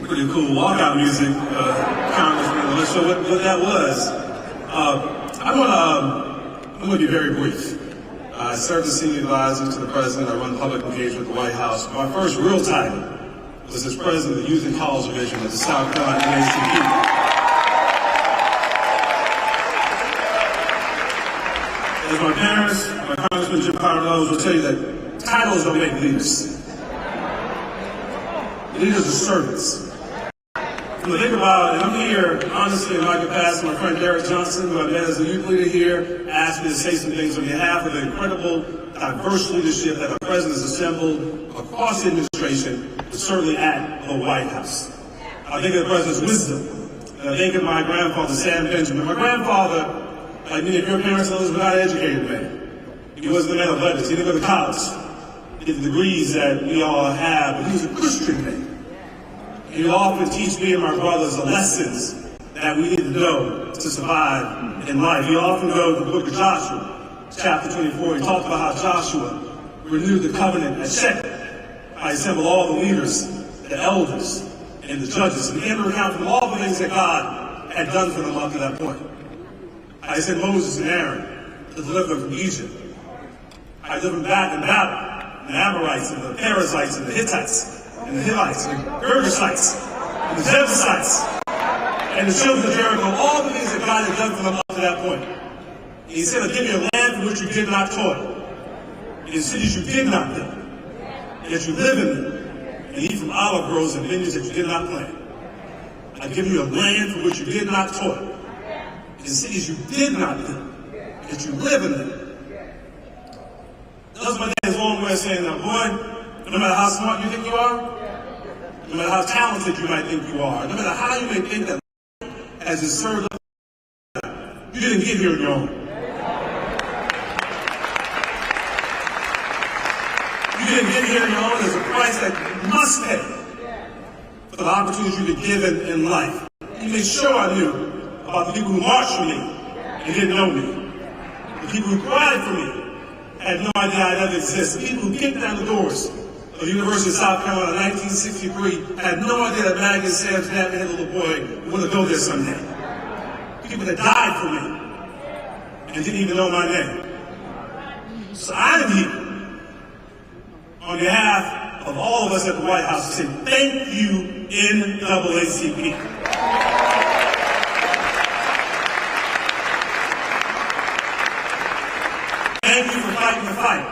Pretty cool walkout music, Congressman. I'm not sure what that was. I'm going to be very brief. I served as senior advisor to the president. I run public engagement at the White House. My first real title was as president of the Youth and College Division of the South Carolina NAACP. As my parents, my Congressman Jim Carlos will tell you that titles don't make leaders. Leaders are servants. When I think about it, I'm here, honestly, in my capacity, my friend Derek Johnson, who I met as a youth leader here, asked me to say some things on behalf of the incredible, diverse leadership that our president has assembled across the administration, but certainly at the White House. I think of the president's wisdom, and I think of my grandfather, Sam Benjamin. My grandfather, like many of your parents, was not an educated man. He wasn't a man of letters. He didn't go to college. He did the degrees that we all have, but he was a Christian man. He would often teach me and my brothers the lessons that we need to know to survive in life. He often go to the book of Joshua, chapter 24. He talked about how Joshua renewed the covenant at Shechem. I assembled all the leaders, the elders, and the judges, and began to recount from all the things that God had done for them up to that point. I sent Moses and Aaron to deliver them from Egypt. I delivered them back in battle, the Amorites and the Perizzites and the Hittites, and the Hivites, and the Girgashites, and the Jebusites, and the children of Jericho, all the things that God had done for them up to that point. And he said, I'll give you a land for which you did not toil, and in cities you did not build, yet you live in them, and eat from olive groves and vineyards that you did not plant. I give you a land for which you did not toil, and in cities you did not build, yet you live in them. That's my dad's long way of saying, now, boy, no matter how smart you think you are, no matter how talented you might think you are, no matter how you may think that as it served up, you didn't get here on your own. You didn't get here on your own. There's a price that you must pay for the opportunities you've been given in life. You made sure I knew about the people who marched for me and didn't know me. The people who cried for me had no idea I'd ever exist. The people who kicked down the doors of the University of South Carolina in 1963 had no idea that Maggie and Sam's dad had a little boy who wanted to go there someday. People that died for me and didn't even know my name. So I'm here on behalf of all of us at the White House to say thank you, NAACP. Thank you for fighting the fight.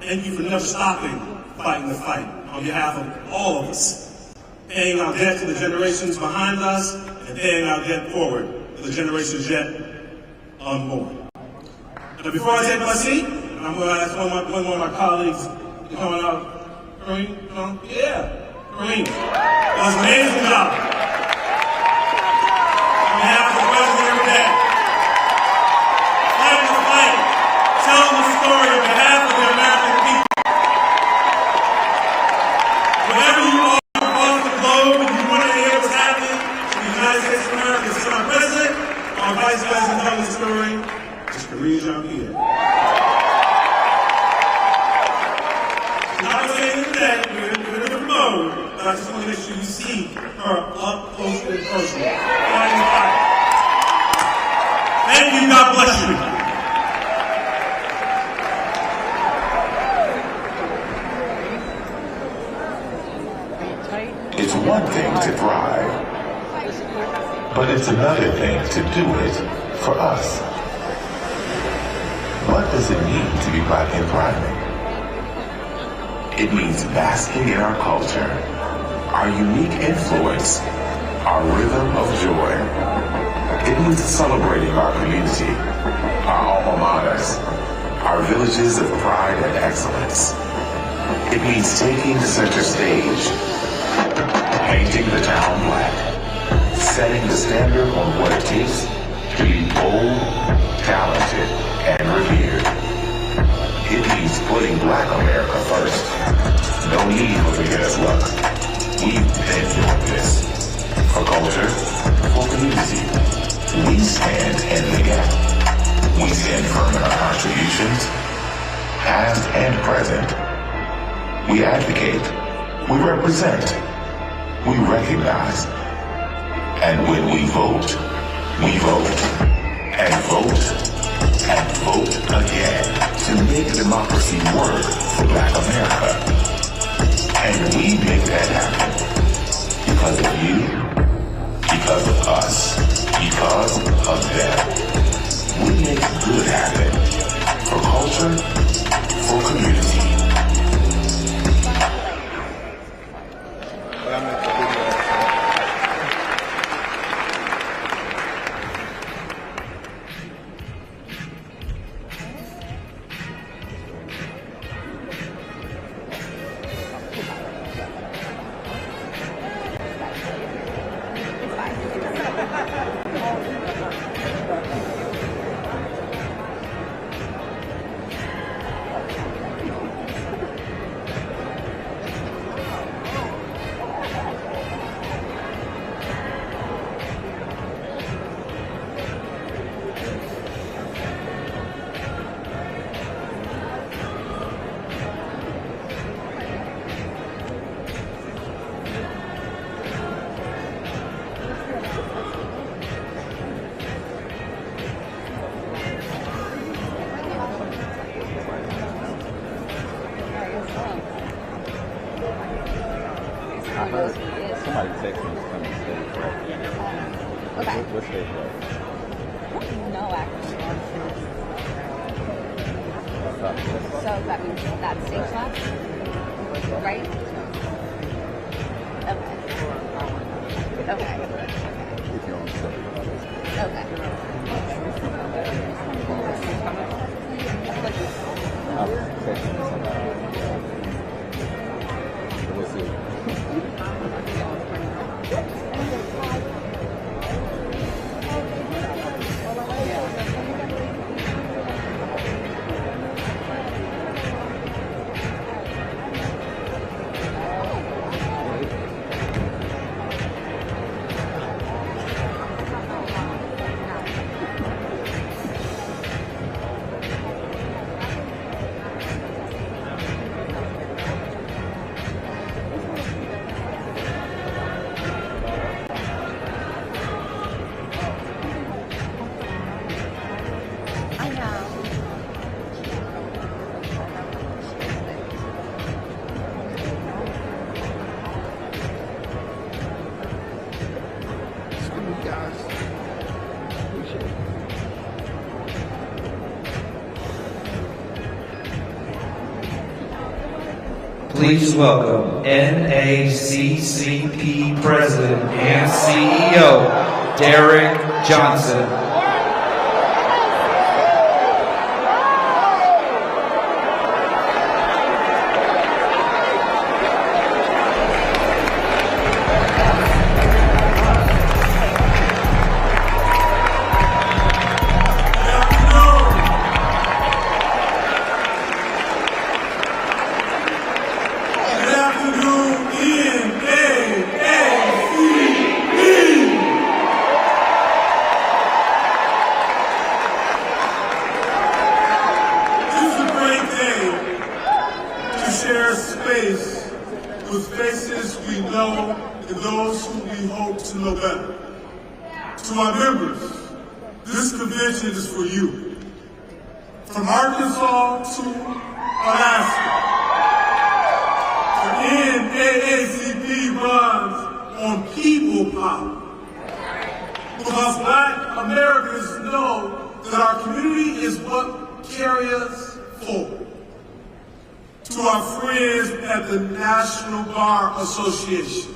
Thank you for never stopping fighting the fight on behalf of all of us, paying our debt to the generations behind us and paying our debt forward to the generations yet unborn. Now, before I take my seat, I'm going to ask one of my colleagues to come out. Kareem, come on. Yeah, Kareem. That was an amazing job. On behalf of the president every day, fighting the fight, telling the story on behalf of the American people. Wherever you are across the globe and you want to hear what's happening in the United States of America, so our president, our vice president telling the story, it's Kareem Jean-Pierre. Not saying today, we're in a different mode, but I just want to make sure you see her up close and personal. Thank you, God bless you. It's one thing to thrive, but it's another thing to do it for us. What does it mean to be Black and thriving? It means basking in our culture, our unique influence, our rhythm of joy. It means celebrating our community, our alma maters, our villages of pride and excellence. It means taking the center stage, painting the town black, setting the standard on what it takes to be bold, talented, and revered. It means putting Black America first. No need for beginner's luck. We've been doing this. For culture, for community. We stand in the gap. We stand firm in our contributions, past and present. We advocate. We represent. we recognize. And when we vote and vote and vote again to make democracy work for Black America. And we make that happen because of you, because of us, because of them. We make good happen for culture, for community. I heard somebody text me from the stage, right? Okay. What stage, right? No, actually. So that means that stage left, right? Okay. If you're on stage. Okay. I'm texting somebody. We'll see. Please welcome NAACP President and CEO, Derek Johnson. Share space with faces we know and those who we hope to know better. To our members, this convention is for you. From Arkansas to Alaska, the NAACP runs on people power. Because Black Americans know that our community is what carries us forward. To our friends at the National Bar Association,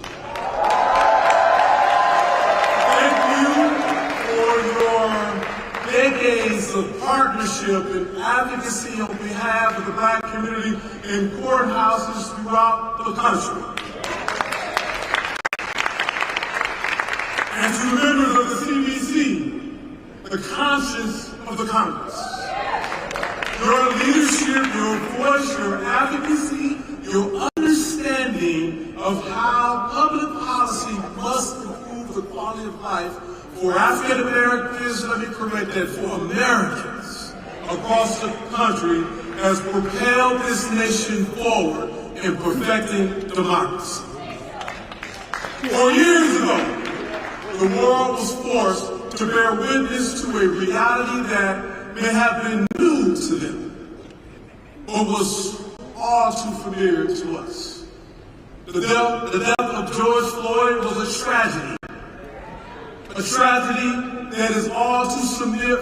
thank you for your decades of partnership and advocacy on behalf of the Black community in courthouses throughout the country. And to the members of the CBC, the conscience of the Congress. Your leadership, your voice, your advocacy, your understanding of how public policy must improve the quality of life for African Americans, let me correct that, for Americans across the country has propelled this nation forward in perfecting democracy. 4 years ago, the world was forced to bear witness to a reality that may have been new to them, but was all too familiar to us. The death of George Floyd was a tragedy that is all too familiar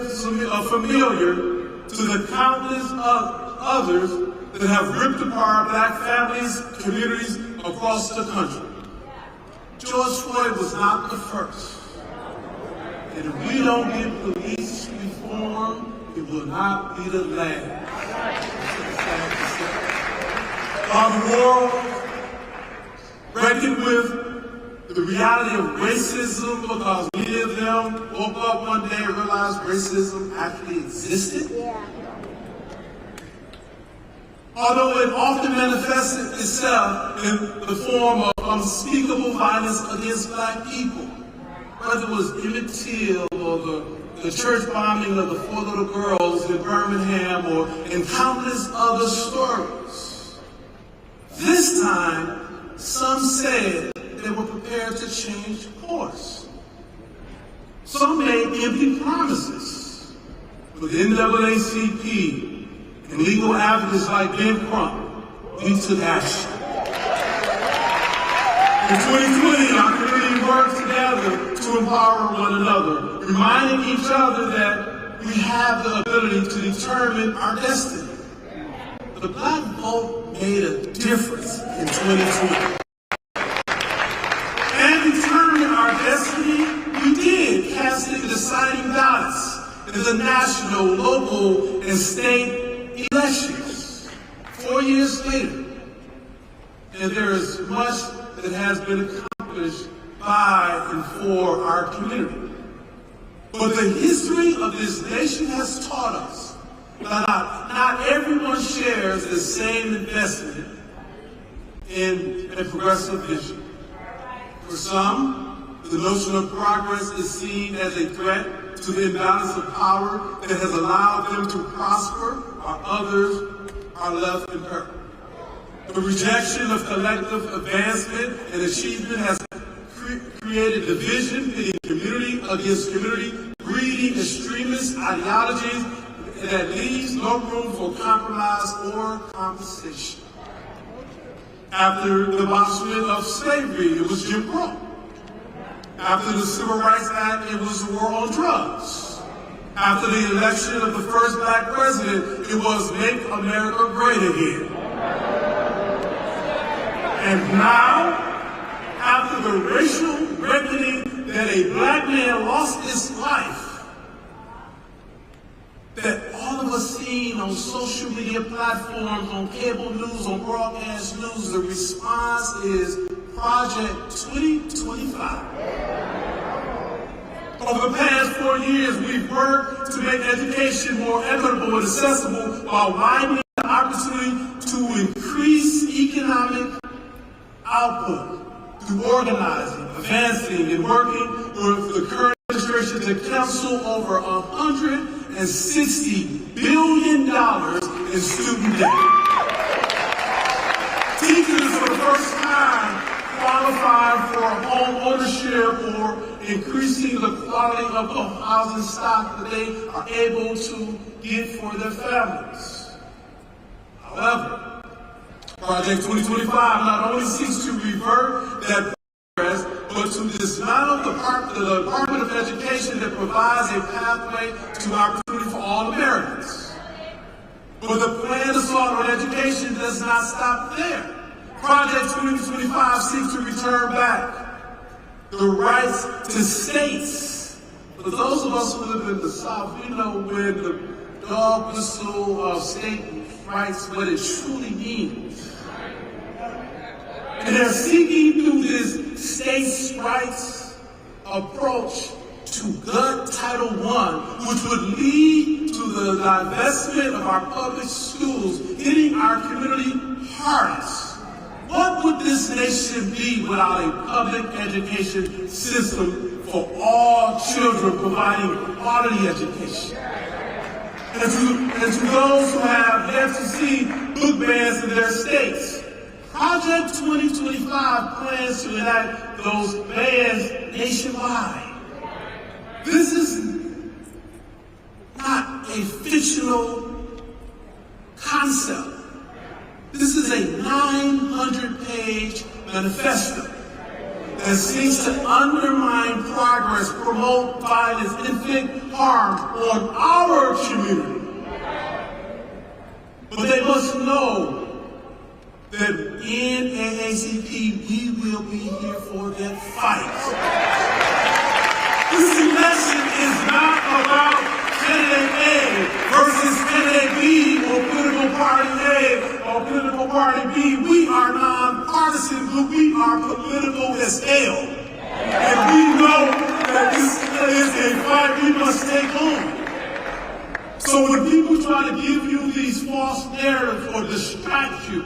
to the countless others that have ripped apart black families, communities across the country. George Floyd was not the first. And if we don't get police reform, it will not be the last. While the world reckoned with the reality of racism because many of them woke up one day and realized racism actually existed. Although it often manifested itself in the form of unspeakable violence against black people, whether it was Emmett Till or the church bombing of the 4 little girls in Birmingham or in countless other stories. This time, some said they were prepared to change course. Some made empty promises. With NAACP and legal advocates like Ben Crump, we took action. In 2020, our community worked together to empower one another, reminding each other that we have the ability to determine our destiny. The black vote made a difference in 2020. And determine our destiny, we did, casting the deciding ballots in the national, local, and state elections 4 years later. And there is much that has been accomplished by and for our community. But the history of this nation has taught us that not everyone shares the same investment in a progressive vision. For some, the notion of progress is seen as a threat to the imbalance of power that has allowed them to prosper, while others are left in hurt. The rejection of collective advancement and achievement has created division, pitting community against community, breeding extremist ideologies that leaves no room for compromise or conversation. After the abolishment of slavery, it was Jim Crow. After the Civil Rights Act, it was the war on drugs. After the election of the first black president, it was Make America Great Again. And now, after the racial reckoning that a black man lost his life, that all of us seen on social media platforms, on cable news, on broadcast news, the response is Project 2025. Over the past 4 years, we've worked to make education more equitable and accessible while widening the opportunity to increase economic output through organizing, advancing, and working with the current administration to cancel over $160 billion in student debt. Teachers for the first time qualify for home ownership or increasing the quality of the housing stock that they are able to get for their families. However, Project 2025 not only seeks to revert that progress, but to dismantle the Department of Education that provides a pathway to opportunity for all Americans. But the planned assault on education does not stop there. Project 2025 seeks to return back the rights to states. For those of us who live in the South, we know when the dog whistle of state rights, what it truly means. And they're seeking through this states' rights approach to gut Title I, which would lead to the divestment of our public schools, hitting our community hardest. What would this nation be without a public education system for all children providing quality education? And to those who have yet to see book bans in their states, Project 2025 plans to enact those bans nationwide. This is not a fictional concept. This is a 900-page manifesto that seeks to undermine progress, promote violence, inflict harm on our community. But they must know that in NAACP, we will be here for that fight. This election is not about candidate A versus candidate B or political party A or political party B. We are nonpartisan, but we are political as hell. And we know that this is a fight we must take on. So when people try to give you these false narratives or distract you,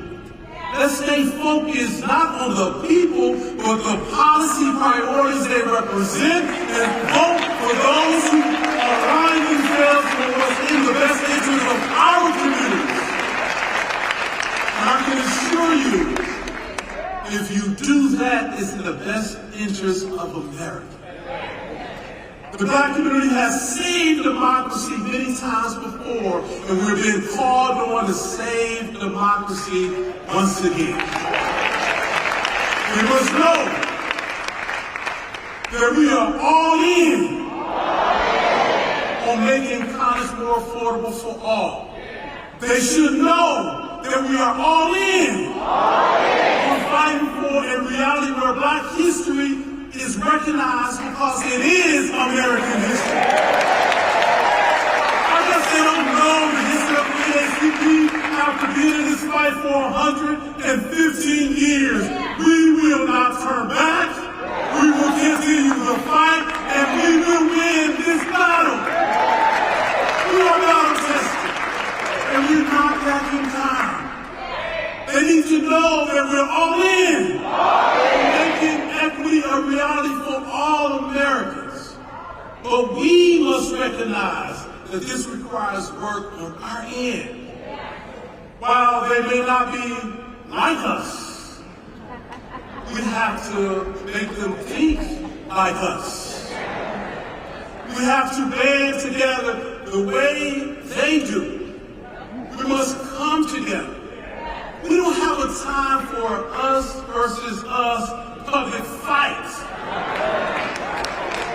let's stay focused not on the people, but the policy priorities they represent, and vote for those who align themselves with what's in the best interest of our communities. And I can assure you, if you do that, it's in the best interest of America. The Black community has saved democracy many times before, and we're being called on to save democracy once again. We must know that we are all in on making college more affordable for all. They should know that we are all in on fighting for a reality where Black history is recognized because it is American history. I guess they don't know the history of the NAACP after being in this fight for 115 years. We will not turn back. We will continue the fight, and we will win this battle. We are battle tested, and we're not backing time. They need to know that we're all in. Making equity a reality for all Americans. But we must recognize that this requires work on our end. While they may not be like us, we have to make them think like us. We have to band together the way they do. We must come together. We don't have a time for us versus us public fights.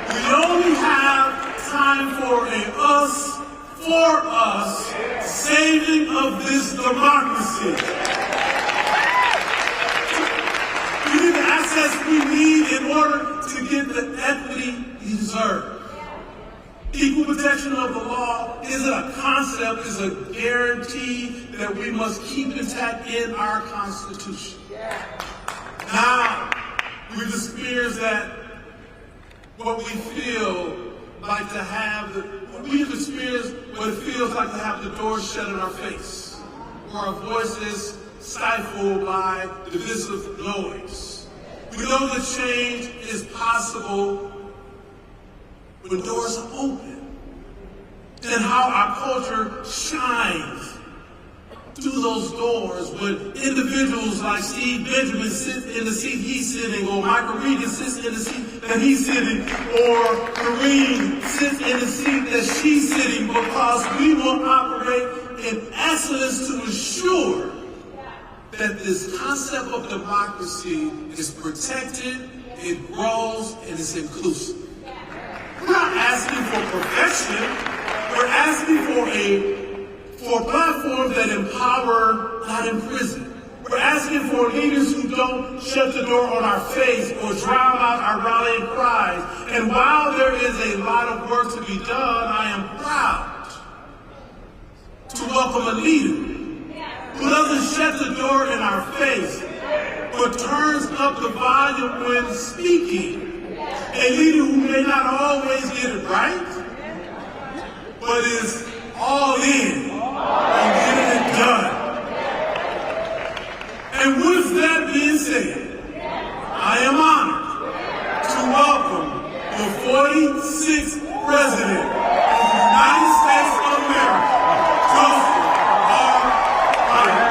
We only have time for a us for us saving of this democracy. We need the access we need in order to get the equity we deserve. Equal protection of the law isn't a concept, it's a guarantee that we must keep intact in our Constitution. Now, we've experienced that what we feel like to have, we've experienced what it feels like to have the doors shut in our face, or our voices stifled by divisive noise. We know that change is possible when doors are open, and how our culture shines through those doors when individuals like Steve Benjamin sit in the seat he's sitting, or Michael Regan sits in the seat that he's sitting, or Karine sits in the seat that she's sitting, because we will operate in excellence to ensure that this concept of democracy is protected, it grows, and it's inclusive. We're not asking for perfection. We're asking for platforms that empower, not imprison. We're asking for leaders who don't shut the door on our face or drown out our rallying cries. And while there is a lot of work to be done, I am proud to welcome a leader who doesn't shut the door in our face, but turns up the volume when speaking. A leader who may not always get it right, but is all in on getting it done. And with that being said, I am honored to welcome the 46th President of the United States of America, Joseph R. Biden.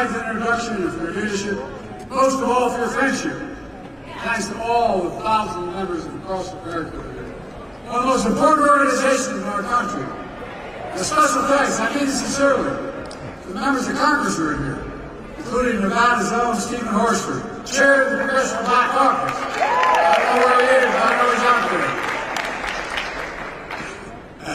tonight's introduction and for your leadership, most of all for your friendship. Thanks to all the thousands of members across America. One of the most important organizations in our country. And a special thanks, I mean it sincerely, to the members of Congress who are here, including Nevada's own Stephen Horsford, Chair of the Congressional Black Caucus. I don't know where he is, but I know he's out there.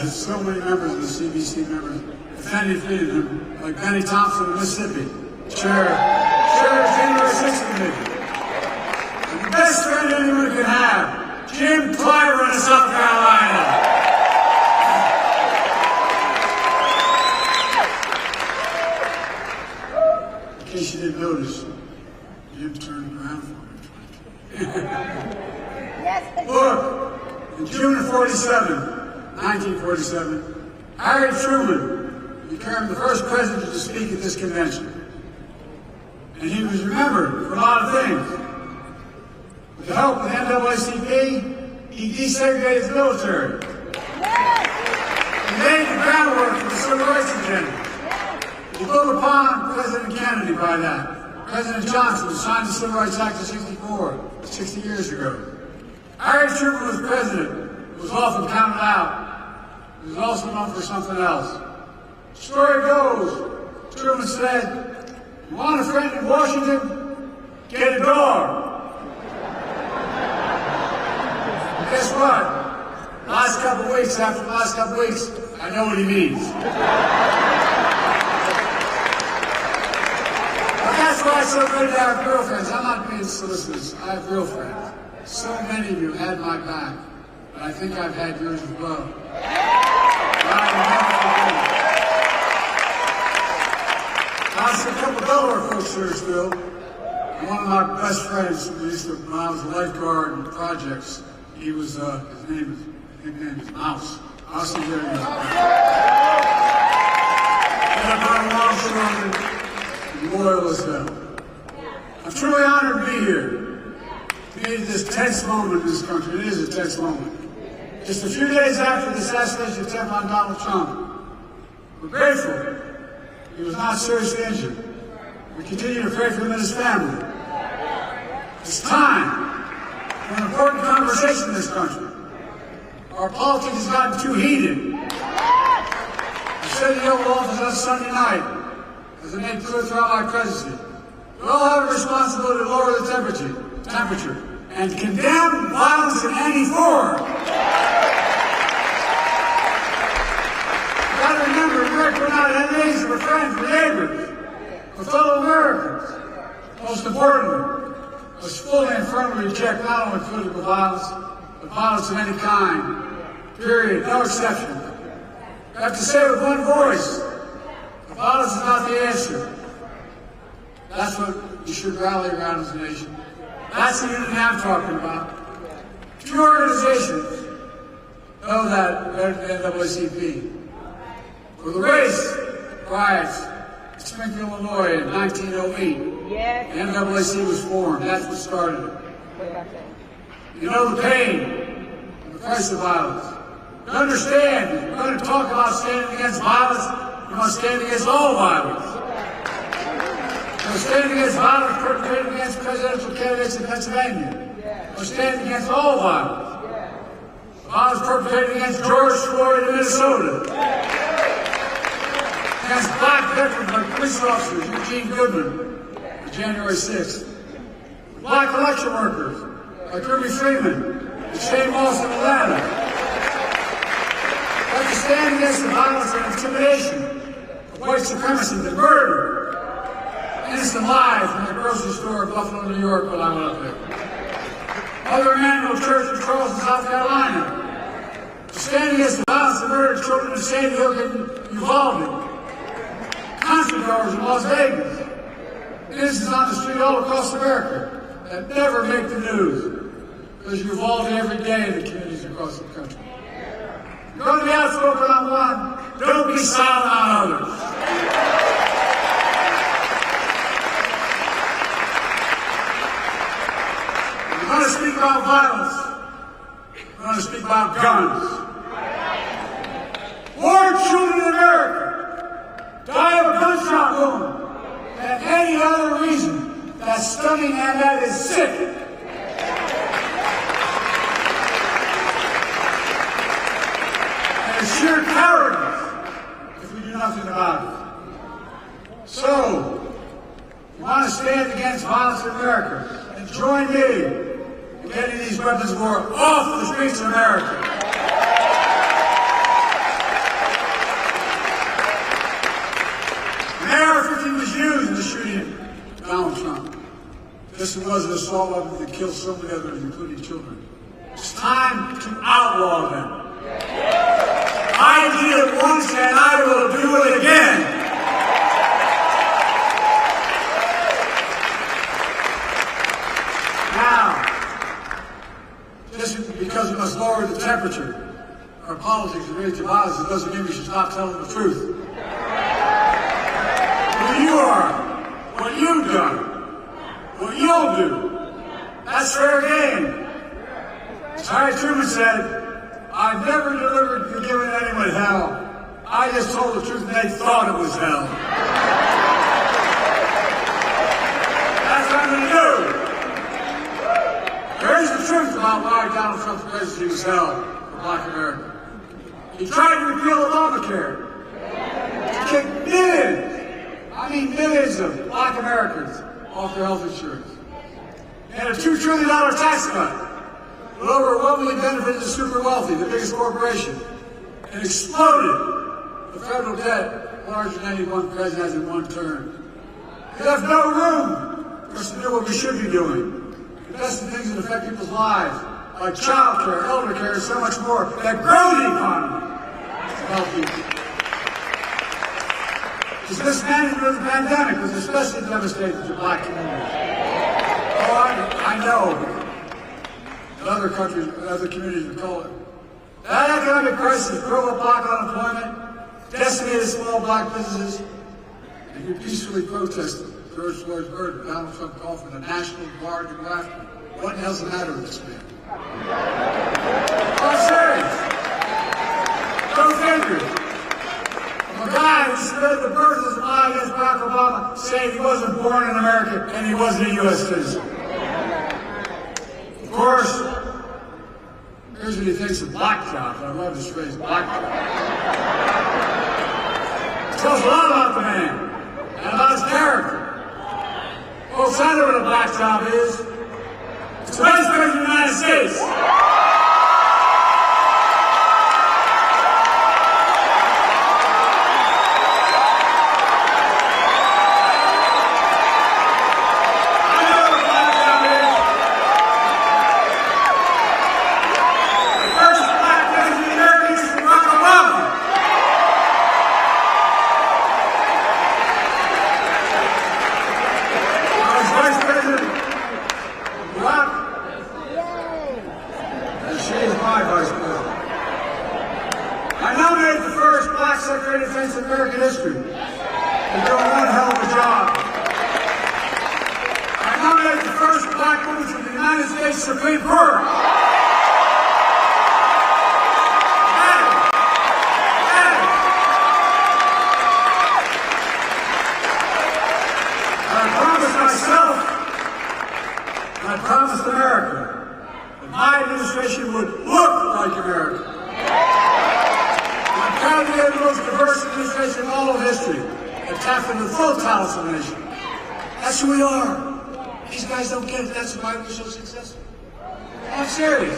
As so many members of the CBC members defended freedom, like Benny Thompson of Mississippi, Chair of January 6th Committee. And the best friend anyone can have, Jim Clyburn of South Carolina. In case you didn't notice, Jim turned around for me. Look, in June of 1947, Harry Truman became the first president to speak at this convention. And he was remembered for a lot of things. With the help of the NAACP, he desegregated the military. He laid the groundwork for the civil rights agenda. He built upon President Kennedy by that. President Johnson signed the Civil Rights Act of 64, 60 years ago. Harry Truman was president, was often counted out. He was also known for something else. The story goes, Truman said, "You want a friend in Washington? Get a dog." And guess what? After the last couple of weeks, I know what he means. That's why it's so good to have girlfriends. I'm not being solicitous. I have girlfriends. So many of you had my back, but I think I've had yours as well. I see a couple of Delaware folks here still. And one of my best friends, when I was a lifeguard in projects, he was, his nickname is Mouse. I'll see you there. Loyal as hell. I'm truly honored to be here. To be at this tense moment in this country. It is a tense moment. Just a few days after the assassination attempt on Donald Trump, we're grateful he was not seriously injured. We continue to pray for him and his family. It's time for an important conversation in this country. Our politics has gotten too heated. I said in the Oval Office on Sunday night, as I made clear throughout my presidency, we all have a responsibility to lower the temperature, and condemn violence in any form. You got to remember, we're not enemies, we're friends, we're neighbors, we're fellow Americans. Most importantly, let's fully and firmly reject not only political violence, but violence of any kind. Period. No exception. We have to say with one voice, violence is not the answer. That's what we should rally around as a nation. That's the unity I'm talking about. Few organizations know that better than the NAACP. For the race riots in Springfield, Illinois in 1908, the NAACP was formed. That's what started it. You know the pain and the price of violence. You understand, if we're going to talk about standing against violence, we must stand against all violence. We're standing against violence perpetrated against presidential candidates in Pennsylvania. We're standing against all violence. Violence perpetrated against George Floyd in Minnesota. Against black veterans like police officers Eugene Goodman on January 6th. Black election workers like Ruby Freeman and Shane Moss in Atlanta. We have to stand against the violence and intimidation of white supremacy, the murder, innocent lives in the grocery store in Buffalo, New York when I went up there. Mother Emanuel Church in Charleston, South Carolina. We're standing against the violence and murder of children in Sandy Hook and Uvalde. Concert goers in Las Vegas. Innocents on the street all across America that never make the news because Uvalde every day in the communities across the country. You're going to be outspoken on one, don't be silent on others. We're going to speak about violence. We're going to speak about guns. More children in America die of a gunshot wound than any That's stunning and that is sick. And it's sheer cowardice if we do nothing about it. So, you want to stand against violence in America and join me in getting these weapons of war off the streets of America. An AR-15 was used in the shooting of Donald Trump. This was an assault weapon that killed so many others, including children. It's time to outlaw them. I did it once and I will do it again. Now, just because we must lower the temperature, our politics and rage of violence, it doesn't mean we should stop telling the truth. Who you are, what you've done, what you'll do, that's fair game. As Harry Truman said, I've never delivered or given anyone hell. I just told the truth and they thought it was hell. That's what I'm going to do. There is the truth about why Donald Trump's presidency was hell for Black America. He tried to repeal Obamacare. He kicked millions of Black Americans off their health insurance. He had a $2 trillion tax cut. Will overwhelmingly benefit the super wealthy, the biggest corporation, and exploded the federal debt larger than any one president has in one term. He left no room for us to do what we should be doing. Invest in things that affect people's lives, like child care, elder care, and so much more, that grow the economy to help people. His mismanagement of the pandemic was especially devastating to Black communities. Oh, I know. Other countries, other communities would call it. That economic crisis drove up Black unemployment, decimated small Black businesses, and you peacefully protested George Floyd's murder. Donald Trump called for the National Guard to go after him. What the hell's the matter with this man? I'm serious. Go figure. A guy who spread the birth of his lie against Barack Obama, saying he wasn't born in America and he wasn't a U.S. citizen. Of course, here's what he thinks of black jobs. I love this phrase, black jobs. It tells a lot about the man and about his character. Folks, I know what a black job is. It's the Vice President of the United States. Secretary of Defense in American history. They're doing one hell of a job. I nominate the first Black woman to the United States Supreme Court. I promised myself, and I promised America, that my administration would look like America. I'm proud to be the most diverse administration in all of history and tap into the full talents of the nation. That's who we are. These guys don't get it. That's why we're so successful. I'm serious.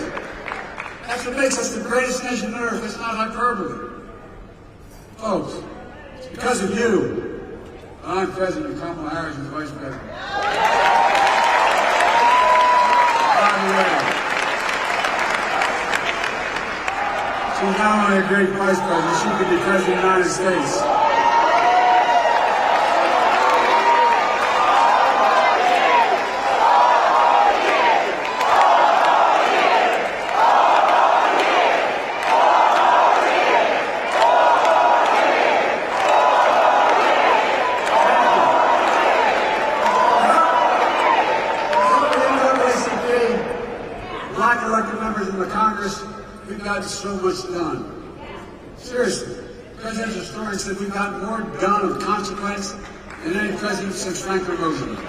That's what makes us the greatest nation on earth. It's not hyperbole. Folks, it's because of you that I'm president and Kamala Harris is vice president. By the way, she's not only a great vice president, she could be president of the United States. Black elected members in the Congress, we've gotten so much done. Seriously. Presidential historian said we've gotten more done of consequence than any president since Franklin Roosevelt.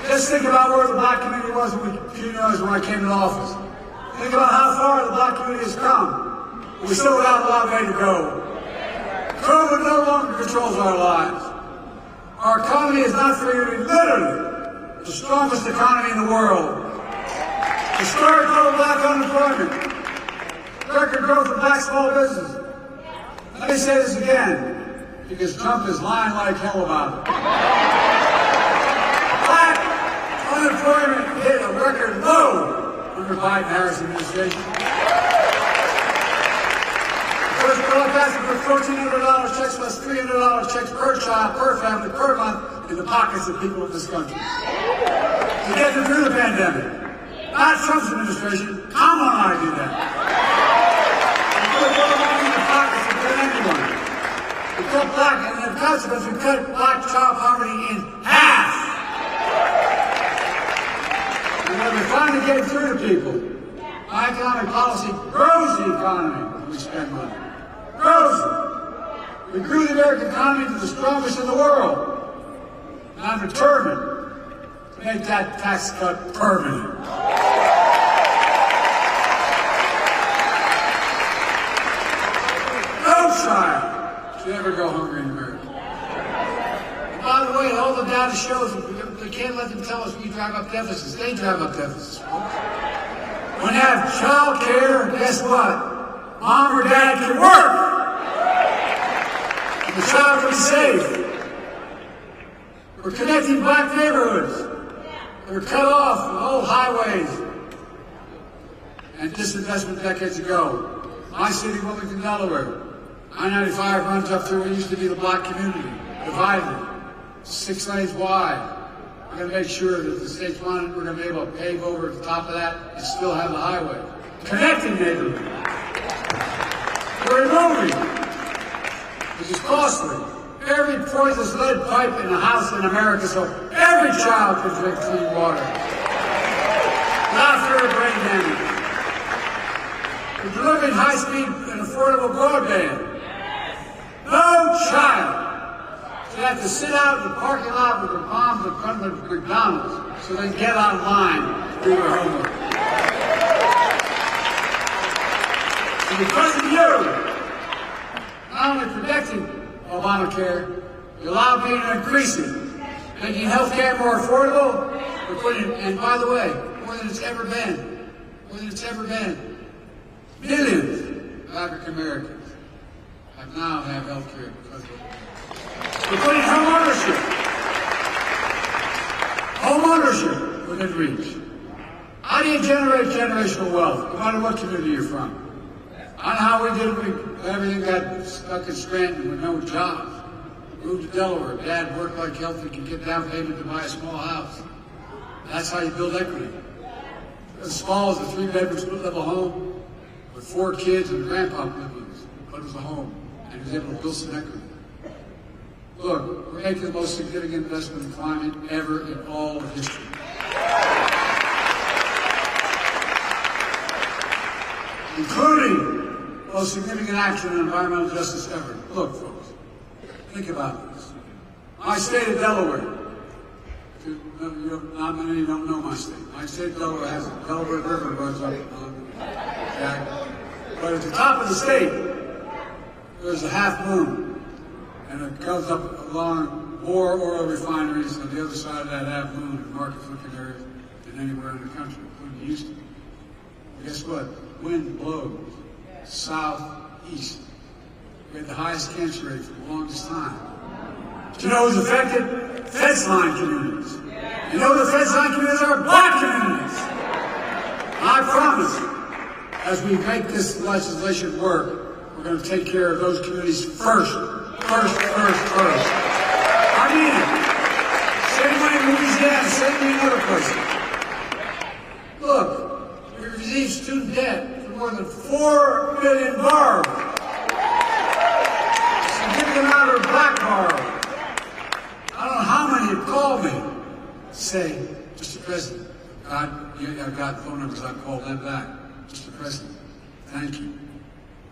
Just think about where the black community was when I came into office. Think about how far the black community has come. We still got a long way to go. COVID no longer controls our lives. Our economy is not free, literally the strongest economy in the world. Historic low black unemployment. Record growth of black small business. Let me say this again, because Trump is lying like hell about it. Black unemployment hit a record low under Biden-Harris administration. First broadcast for $1,400 checks plus $300 checks per child, per family, per month in the pockets of people of this country. To get them through the pandemic. Not Trump's administration. Kamala and I did that. We put more money in the pockets than anyone. We cut black, and in consequence, we cut black child poverty in half. And when we finally get through to people, my economic policy grows the economy when we spend money. Grows it. We grew the American economy to the strongest in the world. And I'm determined to make that tax cut permanent. No child should ever go hungry in America. And by the way, all the data shows we can't let them tell us we drive up deficits. They drive up deficits. When you have child care, guess what? Mom or dad can work. And the child can be safe. We're connecting black neighborhoods that were cut off from old highways and disinvestment decades ago. My city, Wilmington, Delaware, I-95 runs up through what used to be the black community, divided, 6 lanes wide. We're going to make sure that the state's wanted, we're going to be able to pave over the top of that and still have the highway. Connecting neighborhoods. We're removing, which is costly, every poisonous lead pipe in a house in America so every child can drink clean water. Without fear of brain damage. We're delivering high-speed and affordable broadband. No child should have to sit out in the parking lot with their moms in front of McDonald's so they can get online and do their homework. And because of you, not only protecting Obamacare, we allow people to increase it, making health care more affordable. We're putting, and by the way, more than it's ever been, millions of African Americans now have health care because of it. We're putting home ownership within reach. How do you generate generational wealth, no matter what community you're from? I know how we did it. Everything got stuck in Scranton with no jobs. Moved to Delaware. Dad worked like hell to get down payment to buy a small house. That's how you build equity. As small as a 3-bedroom split-level home with 4 kids and grandpa lived, but it was a home, and he was able to build some equity. Look, we're making the most significant investment in climate ever in all of history. Including the most significant action in environmental justice ever. Look, folks, think about this. My state of Delaware, not many don't know my state. My state of Delaware has a Delaware River runs up on Jack. But at the top of the state, there's a half moon, and it goes up along more oil refineries on the other side of that half moon in market-looking areas than anywhere in the country, including Houston. But guess what? Wind blows southeast. We had the highest cancer rate for the longest time. But you know who's affected? Fence line communities. You know the fence line communities are black communities. And I promise, as we make this legislation work, we're going to take care of those communities first. I mean it. Same way in Louisiana, same way in other places. Look, we received student debt for more than 4 billion borrowers. Significant amount of black borrowers. I don't know how many have called me, say, Mr. President, I've got phone numbers, I've called them back. Mr. President, thank you.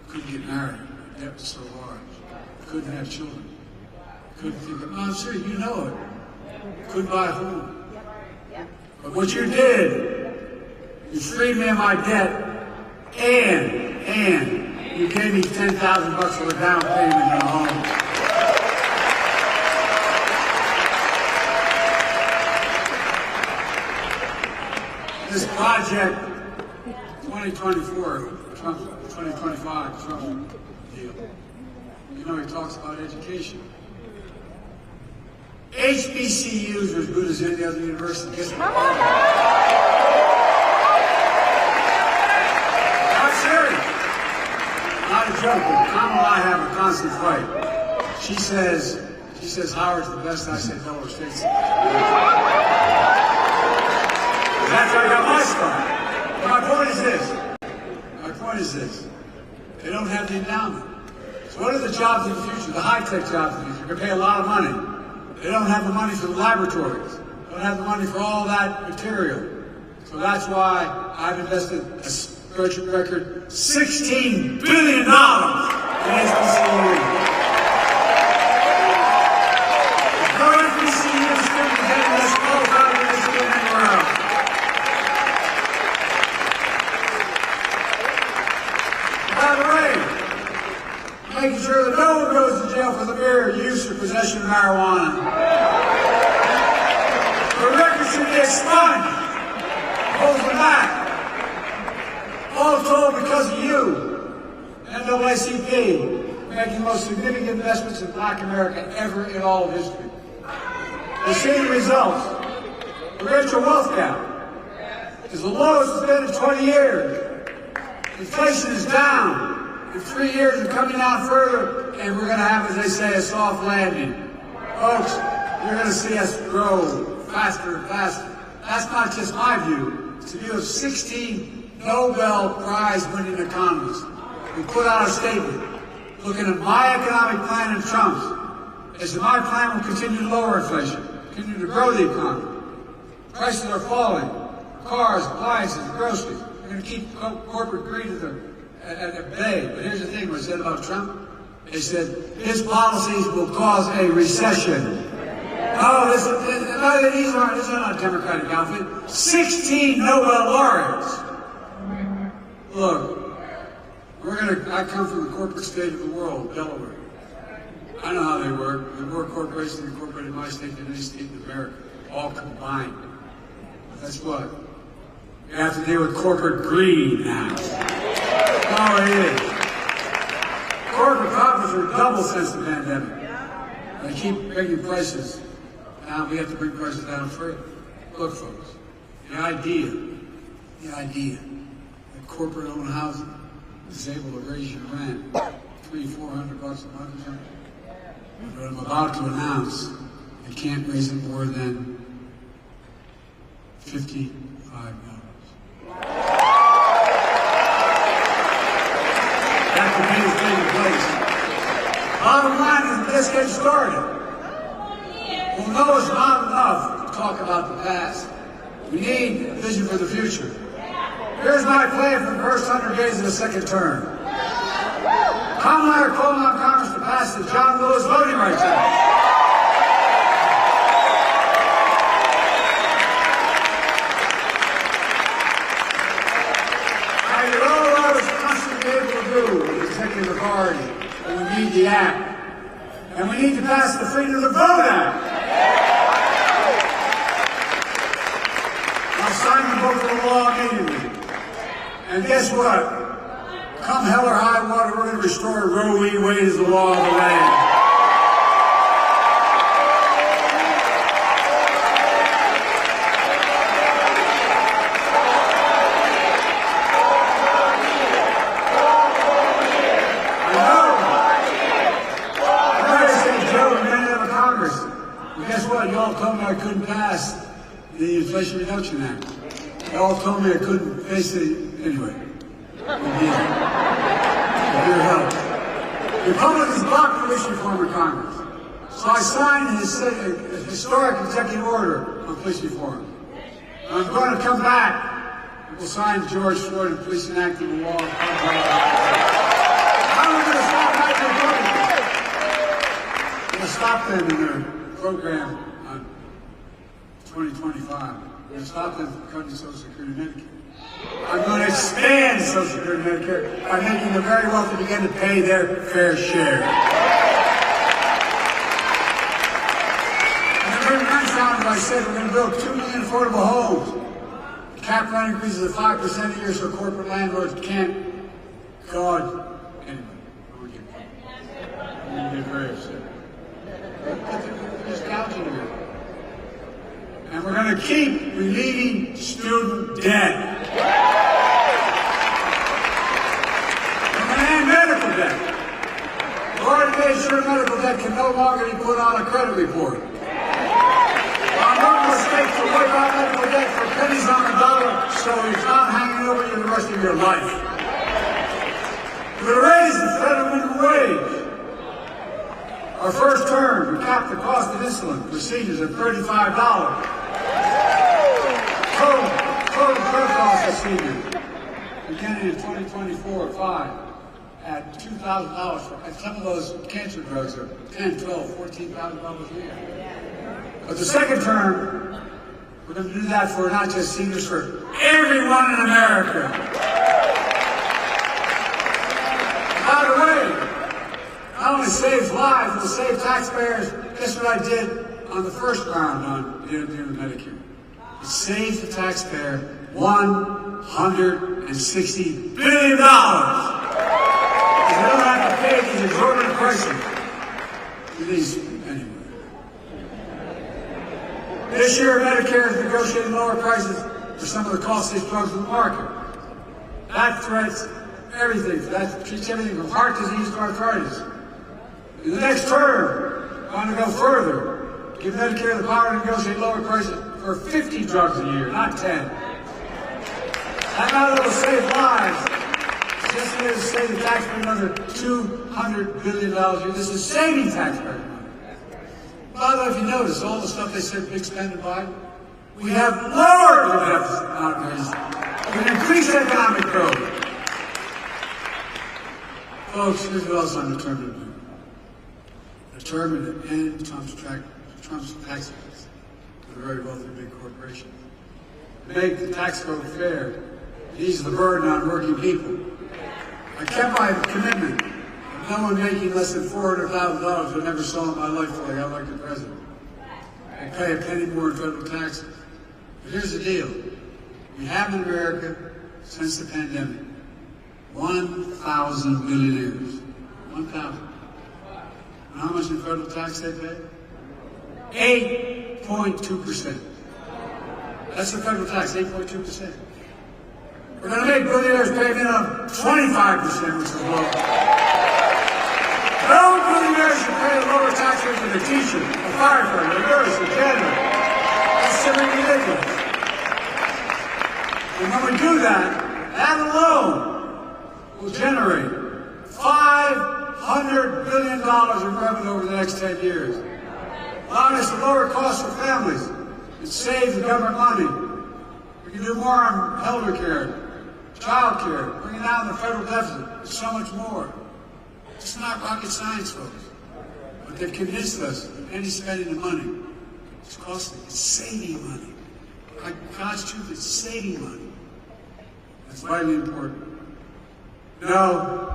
Couldn't get married, my debt was so large. Couldn't have children. Couldn't think of, I'm sure you know it. Couldn't buy a home. But what you did, you freed me of my debt, and you gave me $10,000 for a down payment in a home. This project, 2024, Trump, 2025, Trump deal. You know, he talks about education. HBCUs are as good as any other university. Guess what? I'm serious. Not a joke. Kamala and I have a constant fight. She says Howard's the best. I say Delaware State's the best. That's how I got my spot. My point is this. They don't have the endowment. So what are the jobs in the future? The high-tech jobs in the future. They're going to pay a lot of money. They don't have the money for the laboratories. They don't have the money for all that material. So that's why I've invested a record $16 billion in HBCU. No HBCU student getting this qualified in this field anywhere else. By the way, making sure that no one goes to jail for the mere use or possession of marijuana. The record should be expunged. Hold them back. All told because of you, NAACP, making the most significant investments in Black America ever in all of history. We're seeing the results. The racial wealth gap is the lowest it's been in 20 years. Inflation is down. In 3 years, it's coming down further, and we're going to have, as they say, a soft landing. Folks, you're going to see us grow faster and faster. That's not just my view. It's the view of 16 Nobel Prize-winning economists. We put out a statement looking at my economic plan and Trump's. They said my plan will continue to lower inflation, continue to grow the economy. Prices are falling. Cars, appliances, groceries. We're going to keep corporate greed at bay. But here's the thing, what I said about Trump. They said his policies will cause a recession. Oh, this is not a Democratic outfit. 16 Nobel laureates. Look, I come from the corporate state of the world, Delaware. I know how they work. There are more corporations incorporated in my state than any state in America, all combined. That's what? You have to deal with corporate greed now. That's all it is. Corporate profits are double since the pandemic. They keep bringing prices down. We have to bring prices down further. Look, folks, the idea that corporate-owned housing is able to raise your rent $300-400 a month or something. But I'm about to announce they can't raise it more than $55. That continues taking place. Bottom line is this gets started. We'll know it's not enough to talk about the past. We need a vision for the future. Here's my plan for the first 100 days of the second term. Kamala and I are calling on Congress to pass the John Lewis Voting Rights Act. I did all I was constantly able to do with the executive authority, but we need the act. And we need to pass the Freedom to Vote Act. I'll sign the book of the law immediately. And guess what? Come hell or high water, we're going to restore Roe v. Wade as the law of the land. I know. I say Joe and many of the Congress. But guess what? You all told me I couldn't pass the Inflation Reduction Act. You all told me I couldn't face it anyway. With your help. Republicans blocked police reform in Congress. So I signed a historic executive order on police reform. And I'm going to come back and we'll sign George Floyd and police enacting the law. How are we going to stop that Republicans? We're going to stop them in their program on 2025. going to stop them from cutting Social Security and Medicare. I'm going to expand Social Security and Medicare by making the very wealthy begin to pay their fair share. And the very nice round, I said, we're going to build 2 million affordable homes. Cap rent increases of 5% a year so corporate landlords can't God. Anyway, we'll get very upset. They're just gouging you. And we're going to keep relieving student debt. We're going to end medical debt. We've already made sure medical debt can no longer be put on a credit report. Our normal states will wipe out medical debt for pennies on the dollar, so it's not hanging over you the rest of your life. We're going to raise the federal minimum wage. Our first term, we capped the cost of insulin procedures at $35. Total drug cost of seniors, beginning in 2024-5, at $2,000. And some of those cancer drugs are $10,000, $12,000, $14,000 a year. But the second term, we're going to do that for not just seniors, for everyone in America. By the way, not only saves lives, it will save taxpayers. Guess what I did on the first round on the Medicare? It saves the taxpayer $160 billion. Because they don't have to pay these exorbitant prices for these anyway. This year, Medicare is negotiating lower prices for some of the costliest drugs in the market. That threats everything. That treats everything from heart disease to arthritis. In the next term, I'm going to go further. Give Medicare the power to negotiate lower prices for 50 drugs a year, not 10. That not only will save lives, it's just going to save the taxpayer another $200 billion a year. This is saving taxpayer money. By the way, if you notice, all the stuff they said big spending by, we have lowered the deficit, not raised. We've increased economic growth. Folks, here's what else I'm determined to do. Determined to end Trump's tax cuts for the very wealthy big corporations. Make the tax code fair. Ease the burden on working people. I kept my commitment. No one making less than $400,000 I never saw in my life till I got elected president. I pay a penny more in federal taxes. But here's the deal. We have in America, since the pandemic, 1,000 billionaires. 1,000. And how much in federal tax they pay? 8.2%. That's the federal tax, 8.2%. We're going to make billionaires pay a minimum of 25%, which is low. No billionaires should pay a lower tax rate than a teacher, a firefighter, a nurse, a janitor. That's simply ridiculous. And when we do that, that alone will generate $500 billion in revenue over the next 10 years. Allowing us to lower costs for families and save the government money. We can do more on elder care, child care, bringing down the federal deficit, and so much more. It's not rocket science, folks. But they've convinced us that any spending of money is costly. It's saving money. By God's truth, it's saving money. That's vitally important. No,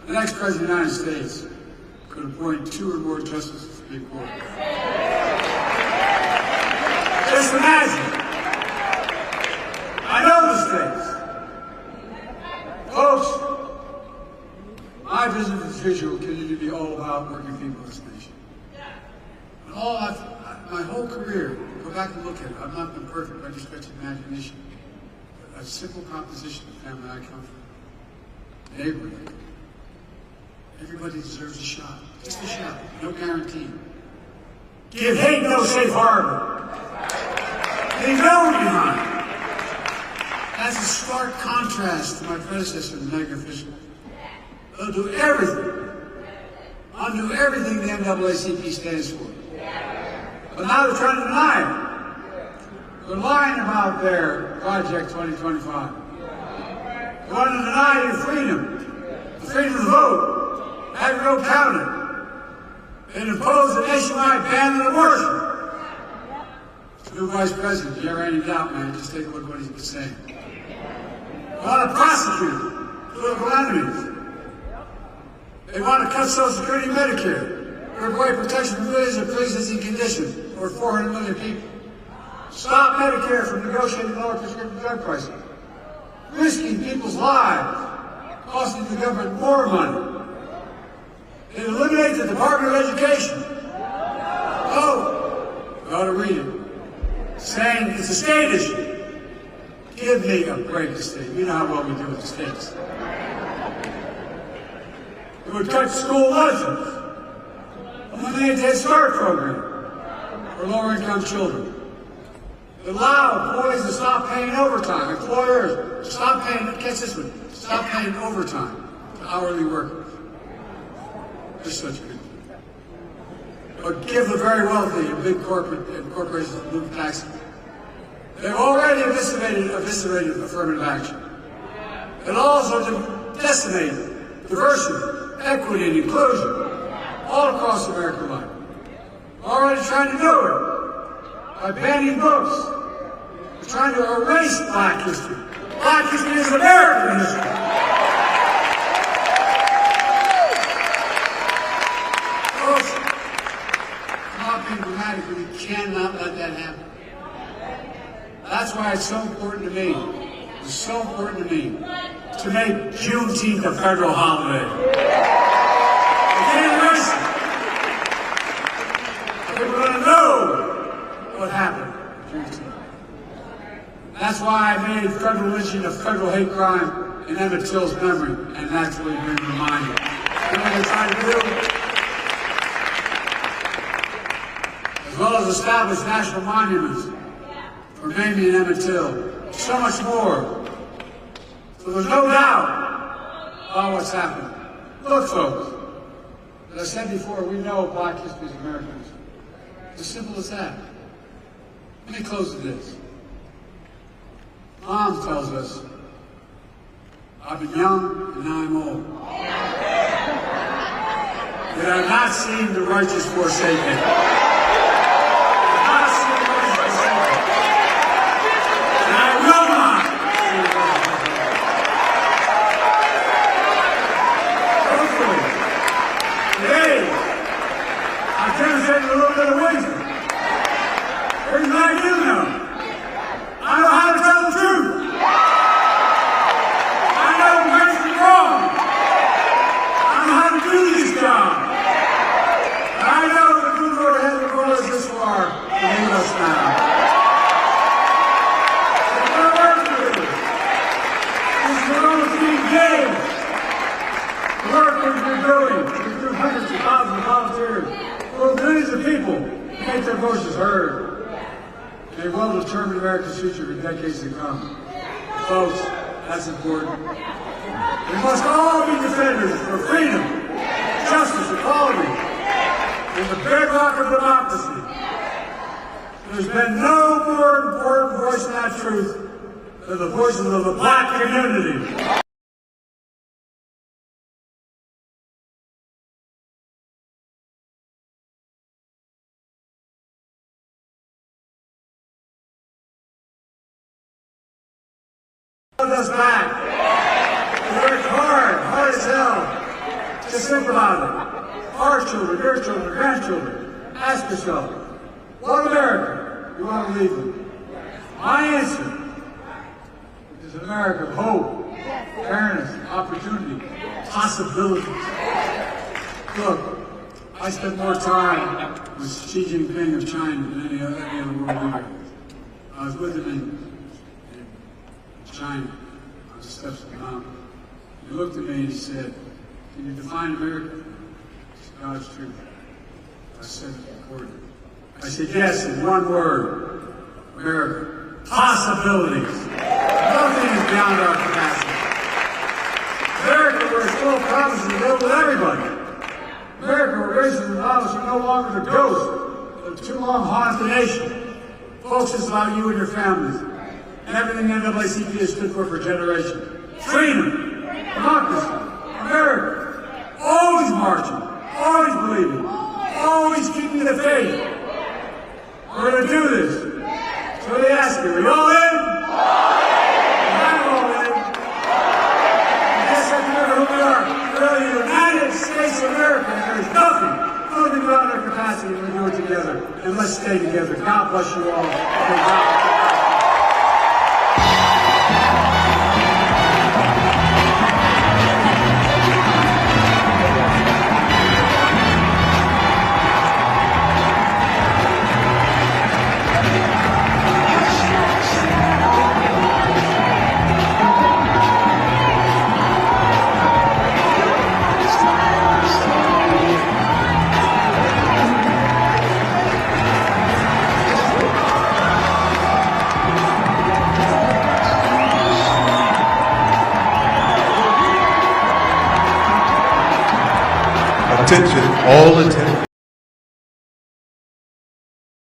the next president of the United States could appoint 2 or more justices to the Supreme Court. Just imagine. I know the states. Folks, my vision for the future will continue to be all about working people in this nation. And my whole career, go back and look at it. I've not been perfect by any stretch of imagination. But a simple proposition of the family I come from. Neighborhood. Everybody deserves a shot. Just a shot. No guarantee. Give hate no safe harbor. Leave no one behind. That's a stark contrast to my predecessor, the mega official. They'll do everything. Undo everything the NAACP stands for. But now they're trying to deny it. They're lying about their Project 2025. They want to deny your freedom. The freedom to vote. Have your vote counted. And impose a nationwide ban on abortion. To New Vice President, if you ever any doubt, man, just take a look at what he's been saying. They want to prosecute political enemies. They want to cut Social Security and Medicare. They're avoid protection for millions of pre-existing conditions, over 400 million people. Stop Medicare from negotiating lower prescription drug prices. Risking people's lives, costing the government more money. They eliminate the Department of Education. Oh, you ought to read it. Saying it's a state issue. Give me a break, the state. You know how well we do with the states. It would cut school lunches. Eliminate the Head Start program for lower-income children. Allow employees to stop paying overtime. Employers, stop paying, catch this one, stop paying overtime to hourly workers. They're such good. But give the very wealthy and big corporations new taxes. They've already eviscerated affirmative action. It also decimated diversity, equity, and inclusion all across American life. We're already trying to do it by banning books. We're trying to erase Black history. Black history is American history. Folks, I'm not being dramatic, but we cannot let that happen. That's why it's so important to me. It's so important to me to make Juneteenth a federal holiday. We can't erase it. We're going to know what happened at Juneteenth. That's why I made federal lynching a federal hate crime in Emmett Till's memory, and that's what we've been reminded. You know what they're trying to do? As well as establish national monuments for Mamie and Emmett Till. So much more. So there's no doubt about what's happening. Look, folks, as I said before, we know Black history is American history. It's as simple as that. Let me close with this. Mom tells us, I've been young and now I'm old. Yet I've not seen the righteous forsaken. I've not seen the righteous forsaken. And I will not see the righteous forsaken. Hopefully, today, I've demonstrated a little bit of wisdom. Here's what I do know. I know how to tell the truth. I know right from wrong. I know how to do this job. And I know the good Lord hasn't brought us this far to leave us now. There's no work to do. This world is being gay. The work we've been doing through hundreds of thousands of volunteers, for millions of people to make their voices heard. A well-determined America's future for decades to come. Folks, that's important. We must all be defenders for freedom, justice, equality, and the bedrock of democracy. There's been no more important voice in that truth than the voices of the Black community. Us back. We worked hard as hell. Just think about it. Our children, your children, grandchildren. Ask yourself, what America do you want to leave them? My answer is an America of hope, fairness, opportunity, possibilities. Look, I spent more time with Xi Jinping of China than any other world leader. I was with him in China, on the steps of the mountain. He looked at me and he said, can you define America? It's God's truth. I said it recorded. I said, yes, in one word, America. Possibilities. Nothing is beyond our capacity. America, where it's full of promises available to everybody. America, where racism and violence are no longer the ghost of too long haunted the nation. Folks, it's about you and your families. And everything the NAACP has stood for generations. Freedom, democracy, America. Always marching, always believing, always keeping the faith. We're going to do this. ask you, are you all in? I'm all in. I guess I remember who we are. We're the United States of America, and there's nothing beyond our capacity to do it together. And let's stay together. God bless you all. May God Attention, all attention.